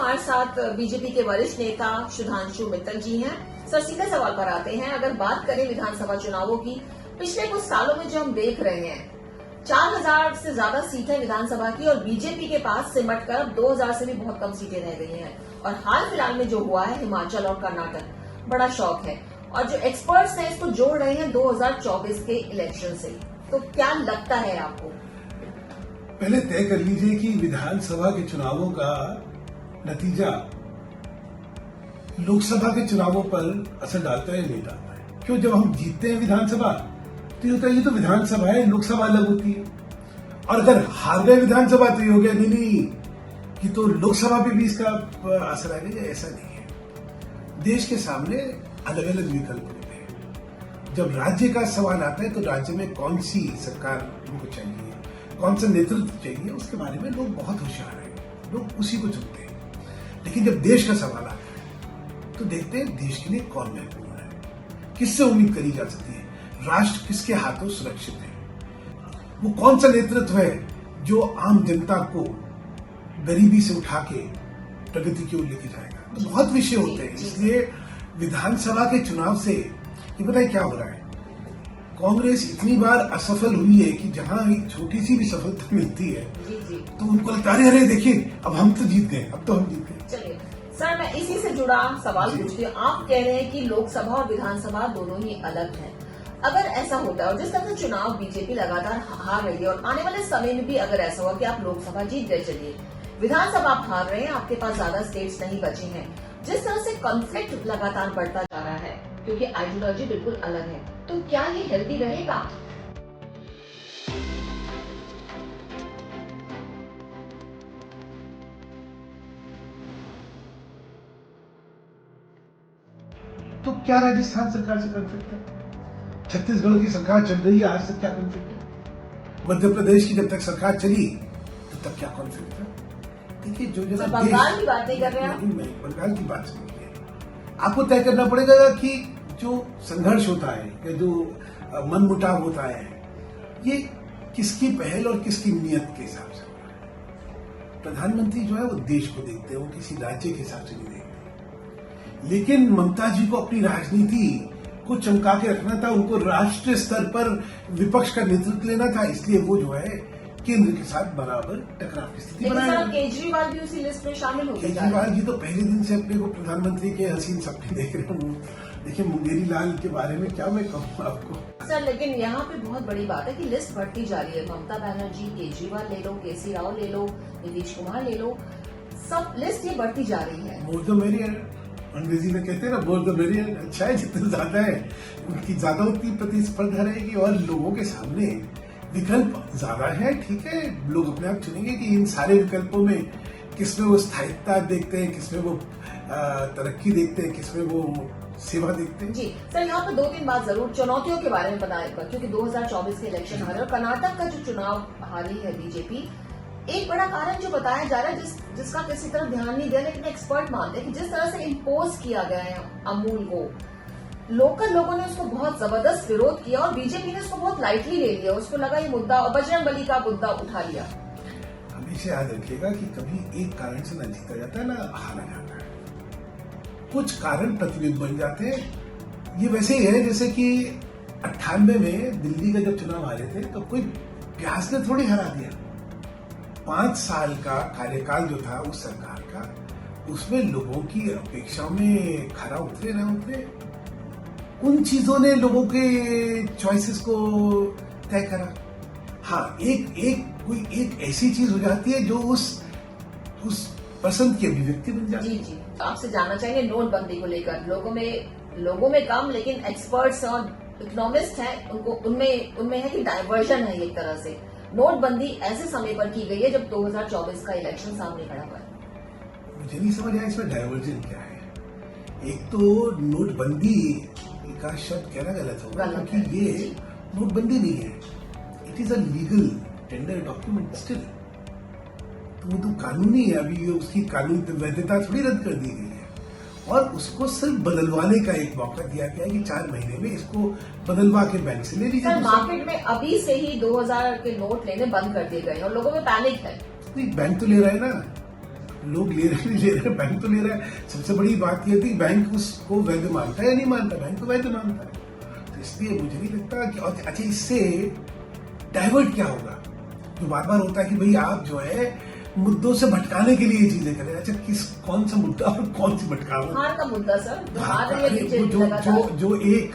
हमारे साथ बीजेपी के वरिष्ठ नेता सुधांशु मित्तल जी हैं। सर, सीधे सवाल पर आते हैं। अगर बात करें विधानसभा चुनावों की, पिछले कुछ सालों में जो हम देख रहे हैं, 4000 से ज्यादा सीटें विधानसभा की और बीजेपी के पास सिमट कर अब 2000 से भी बहुत कम सीटें रह गई हैं। और हाल फिलहाल में जो हुआ है हिमाचल और कर्नाटक, बड़ा शौक है। और जो एक्सपर्ट्स हैं इसको जोड़ रहे हैं 2024 के इलेक्शन से। तो क्या लगता है आपको? पहले तय कर लीजिए कि विधानसभा के चुनावों का नतीजा लोकसभा के चुनावों पर असर डालता है या नहीं डालता है। क्यों? जब हम जीतते हैं विधानसभा तो ये होता है ये तो विधानसभा है, लोकसभा अलग होती है। और अगर हार गए विधानसभा तो ये हो गया नहीं कि तो लोकसभा पे भी इसका असर आएगा। ऐसा नहीं है। देश के सामने अलग अलग विकल्प होते हैं। जब राज्य का सवाल आता है तो राज्य में कौन सी सरकार उनको चाहिए, कौन सा नेतृत्व चाहिए, उसके बारे में लोग बहुत होशियार हैं, लोग उसी को चुनते हैं। लेकिन जब देश का सवाल आता है तो देखते हैं देश के लिए कौन महत्वपूर्ण है, किससे उम्मीद करी जा सकती है, राष्ट्र किसके हाथों सुरक्षित है, वो कौन सा नेतृत्व है जो आम जनता को गरीबी से उठा के प्रगति की ओर लेके जाएगा। तो बहुत विषय होते हैं। इसलिए विधानसभा के चुनाव से ये पता है क्या हो रहा है, कांग्रेस इतनी बार असफल हुई है कि जहां एक छोटी सी भी सफलता मिलती है तो उनको लगता है अरे देखिए अब हम तो जीत गए, अब तो हम जीत गए। चलिए सर, मैं इसी से जुड़ा सवाल पूछती हूँ। आप कह रहे हैं कि लोकसभा और विधानसभा दोनों ही अलग हैं। अगर ऐसा होता है और जिस तरह से चुनाव बीजेपी लगातार हार रही है और आने वाले समय में भी अगर ऐसा हुआ कि आप लोकसभा जीत गए, चलिए विधानसभा आप हार रहे हैं, आपके पास ज्यादा स्टेट्स नहीं बचे हैं, जिस तरह से कॉन्फ्लिक्ट लगातार बढ़ता जा रहा है क्योंकि आइडियोलॉजी बिल्कुल अलग है, तो क्या ये हेल्दी रहेगा? तो क्या राजस्थान सरकार से कॉन्फ्लिक्ट है? छत्तीसगढ़ की सरकार चल रही है, आज तक क्या कॉन्फ्लिक्ट है? मध्य प्रदेश की जब तक सरकार चली तो तब क्या कॉन्फ्लिक्ट है? देखिए जो जगह बंगाल की बात नहीं कर रहे हैं, नहीं बंगाल की बात नहीं है। आपको तय करना पड़ेगा कि जो संघर्ष होता है या जो मनमुटाव होता है ये किसकी पहल और किसकी नियत के हिसाब से होता है। प्रधानमंत्री जो है वो देश को देखते हैं, वो किसी राज्य के हिसाब से नहीं देखते। लेकिन ममता जी को अपनी राजनीति को चमका के रखना था, उनको राष्ट्रीय स्तर पर विपक्ष का नेतृत्व लेना था, इसलिए वो जो है केंद्र के साथ बराबर टकराव की स्थिति बनाए। केजरीवाल भी उसी लिस्ट में शामिल होते हैं। केजरीवाल जी तो पहले दिन से अपने को प्रधानमंत्री के हसीन सपने देख रहे हूँ। देखिए मुंगेरी लाल के बारे में क्या मैं कहूँ आपको सर, लेकिन यहाँ पे बहुत बड़ी बात है कि लिस्ट बढ़ती जा रही है। ममता बनर्जी, केजरीवाल ले लो, केसी राव ले लो, नीतीश कुमार ले लो, सब लिस्ट ये बढ़ती जा रही है। मोर द मेरियर, अंग्रेजी में कहते हैं ना मोर द मेरियर। अच्छा है, जितने ज्यादा है उनकी ज्यादा उतनी प्रतिस्पर्धा रहेगी और लोगों के सामने विकल्प ज्यादा है। ठीक है, लोग अपने आप चुनेंगे कि इन सारे विकल्पों में किसमें वो स्थायित्व देखते हैं, किसमें वो तरक्की देखते हैं, किसमें वो सेवा देखते हैं। जी सर, यहाँ पर 2-3 बात जरूर चुनौतियों के बारे में बताएगा, क्योंकि 2024 के इलेक्शन हारे और कर्नाटक का जो चुनाव हारी है बीजेपी, एक बड़ा कारण जो बताया जा रहा है जिसका किसी तरह ध्यान नहीं दिया, लेकिन एक्सपर्ट मानते हैं कि जिस तरह से इम्पोज किया गया है अमूल को, लोकल लोगों ने उसको बहुत जबरदस्त विरोध किया और बीजेपी ने उसको बहुत लाइटली ले लिया। उसको लगा ये मुद्दा, और बजरंगबली का मुद्दा उठा लिया। हमेशा याद रखिएगा कि कभी एक कारण से न जीता जाता है ना हारा जाता है, कुछ कारण प्रतिबिंब बन जाते हैं। ये वैसे ही है जैसे कि 98 में दिल्ली का जब चुनाव हारे थे तो कोई प्यास ने थोड़ी हरा दिया। 5 साल का कार्यकाल जो था उस सरकार का, उसमें लोगों की अपेक्षाओं में खरा उतरे ना उतरे, उन चीजों ने लोगों के चॉइसेस को तय करा। हाँ, कोई एक ऐसी चीज हो जाती है जो उस पसंद की अभिव्यक्ति बन जाती है। जी, आपसे जानना चाहेंगे नोटबंदी को लेकर। लोगों में कम, लेकिन एक्सपर्ट्स और इकोनॉमिस्ट हैं, उनको उनमें है कि डाइवर्जन है एक तरह से। नोटबंदी ऐसे समय पर की गई है जब 2024 का इलेक्शन सामने खड़ा हुआ है। मुझे नहीं समझ आया इसमें डाइवर्जन क्या है। एक तो नोटबंदी का शब्द कहना गलत होगा क्योंकि ये नोटबंदी नहीं है, it is a legal tender document still. तो वो तो कानूनी है, अभी उसकी कानून वैधता थोड़ी रद्द कर दी गई है और उसको सिर्फ बदलवाने का एक मौका दिया गया है कि 4 महीने में इसको बदलवा के बैंक से ले लीजिए। मार्केट में अभी से ही 2000 के नोट लेने बंद कर दिए गए और लोगों में पैनिक है। बैंक तो ले रहा है ना, लोग ले रहे नहीं ले रहे, बैंक तो ले रहा है। सबसे बड़ी बात यह थी बैंक उसको वैध मानता है या नहीं मानता, बैंक तो वैध मानता है। तो इसलिए मुझे नहीं लगता कि अच्छा इससे डाइवर्ट क्या होगा, जो बार बार होता है कि भाई आप जो है मुद्दों से भटकाने के लिए चीजें करें। अच्छा कौन सा मुद्दा और कौन सी भटकावा? हार का मुद्दा सर, जो हार रही है अरे, बीजेपी लगातार। जो एक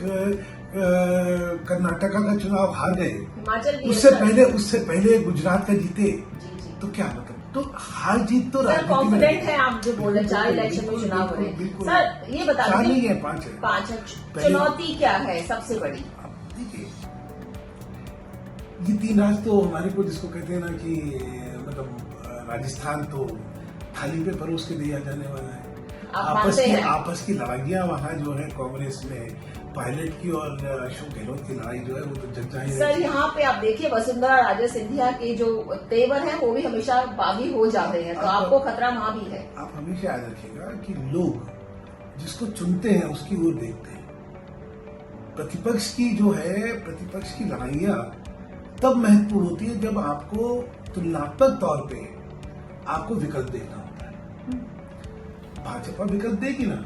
कर्नाटका का चुनाव हार गए, हिमाचल भी है उससे पहले गुजरात का जीते, जी जी। तो क्या मतलब, तो हार जीत तो सर राजनीति में कॉन्फिडेंट नहीं है आप जो बोल रहे हैं, 4 इलेक्शन में चुनाव हो रहे हैं। बिल्कुल। सर ये बता 4 नहीं दीजिए, है 5 है। 5 है। पहले- चुनौती क्या है सबसे बड़ी? अब देखिए, ये 3 राज्य तो हमारे को जिसको कहते हैं ना कि मतलब राजस्थान तो थाली पे परोस के दिया जाने वाला है। आप मानते हैं? आपस की लड़ाइयां वहाँ जो है कांग्रेस में पायलट की और अशोक गहलोत की लड़ाई जो है वो तो जग जाहिर सर है। यहाँ पे आप देखिए वसुंधरा राजे सिंधिया के जो तेवर हैं वो भी हमेशा बागी हो जाते हैं, तो आपको खतरा वहाँ भी है। आप हमेशा याद रखिएगा कि लोग जिसको चुनते हैं उसकी ओर देखते हैं। प्रतिपक्ष की लड़ाइयां तब महत्वपूर्ण होती है जब आपको तुलनात्मक तौर पे आपको विकल्प देखना होता है। भाजपा विकल्प देगी ना,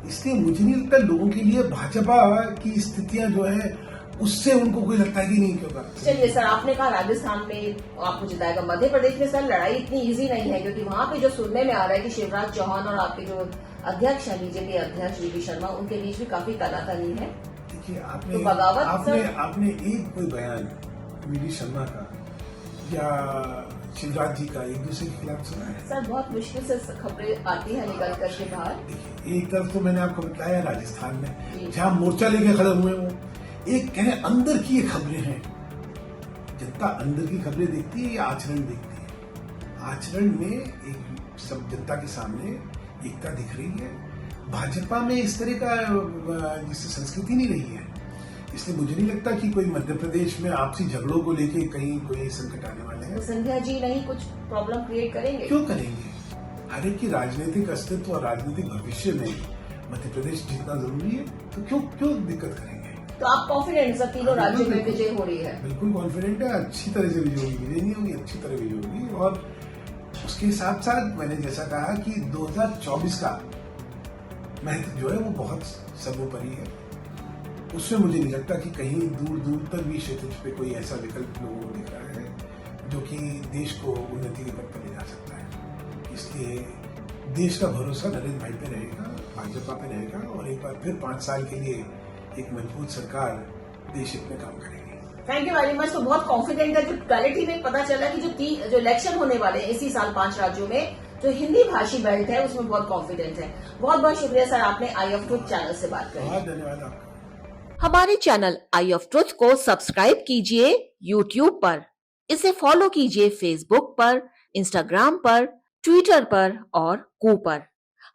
इसलिए मुझे नहीं लगता लोगों के लिए भाजपा की स्थितियां जो है उससे उनको कोई लगता है कि नहीं क्यों। चलिए सर, आपने कहा राजस्थान में आपको जिताएगा। मध्य प्रदेश में सर लड़ाई इतनी इजी नहीं है, क्योंकि वहां पे जो सुनने में आ रहा है कि शिवराज चौहान और आपके जो अध्यक्ष है बीजेपी अध्यक्ष वी शर्मा, उनके बीच भी काफी तनातनी है। देखिए तो बगावत आपने एक कोई बयान वी शर्मा का या शिवराज जी का एक दूसरे के खिलाफ सुना है? सर बहुत मुश्किल से खबरें आती है निकल करके बाहर। देखिए, एक तरफ तो मैंने आपको बताया राजस्थान जी। में जहां मोर्चा लेके खड़े हुए वो, एक कहें अंदर की ये खबरें हैं। जनता अंदर की खबरें देखती है या आचरण देखती है? आचरण में एक सब जनता के सामने एकता दिख रही है। भाजपा में इस तरह का जिससे संस्कृति नहीं रही है, इसलिए मुझे नहीं लगता कि कोई मध्य प्रदेश में आपसी झगड़ों को लेके कहीं कोई संकट आने वाले हैं। तो सिंधिया जी नहीं कुछ प्रॉब्लम क्रिएट करेंगे? क्यों करेंगे? हर एक की राजनीतिक अस्तित्व और राजनीतिक भविष्य में मध्य प्रदेश जीतना जरूरी है, तो क्यों दिक्कत करेंगे? तो आप कॉन्फिडेंट सर तीनों राज्यों में विजय हो रही है? बिल्कुल कॉन्फिडेंट है, अच्छी तरह से विजय होगी। विजय नहीं होगी, अच्छी तरह विजय होगी। और उसके साथ साथ मैंने जैसा कहा कि 2024 का महत्व जो है वो बहुत सर्वोपरि है। उसमें मुझे नहीं लगता कि कहीं दूर दूर तक भी क्षेत्र पे कोई ऐसा विकल्प लोगों को दिख रहा है जो कि देश को उन्नति के पथ पर ले जा सकता है। इसलिए देश का भरोसा नरेंद्र भाई पे रहेगा, भाजपा पे रहेगा, और एक बार फिर 5 साल के लिए एक मजबूत सरकार देश हित में काम करेगी। Thank you very much. तो बहुत कॉन्फिडेंट है। जो क्लैरिटी में पता चला कि जो इलेक्शन होने वाले हैं इसी साल 5 राज्यों में, जो हिंदी भाषी बेल्ट है उसमें बहुत कॉन्फिडेंट है। बहुत बहुत शुक्रिया सर, आपने आई ऑफ ट्रुथ चैनल से बात करी। बहुत धन्यवाद आपका। हमारे चैनल आई ऑफ ट्रुथ को सब्सक्राइब कीजिए यूट्यूब पर, इसे फॉलो कीजिए फेसबुक पर, इंस्टाग्राम पर, ट्विटर पर और कू पर।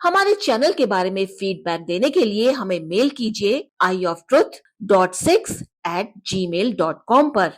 हमारे चैनल के बारे में फीडबैक देने के लिए हमें मेल कीजिए ioftruth.6@gmail.com पर।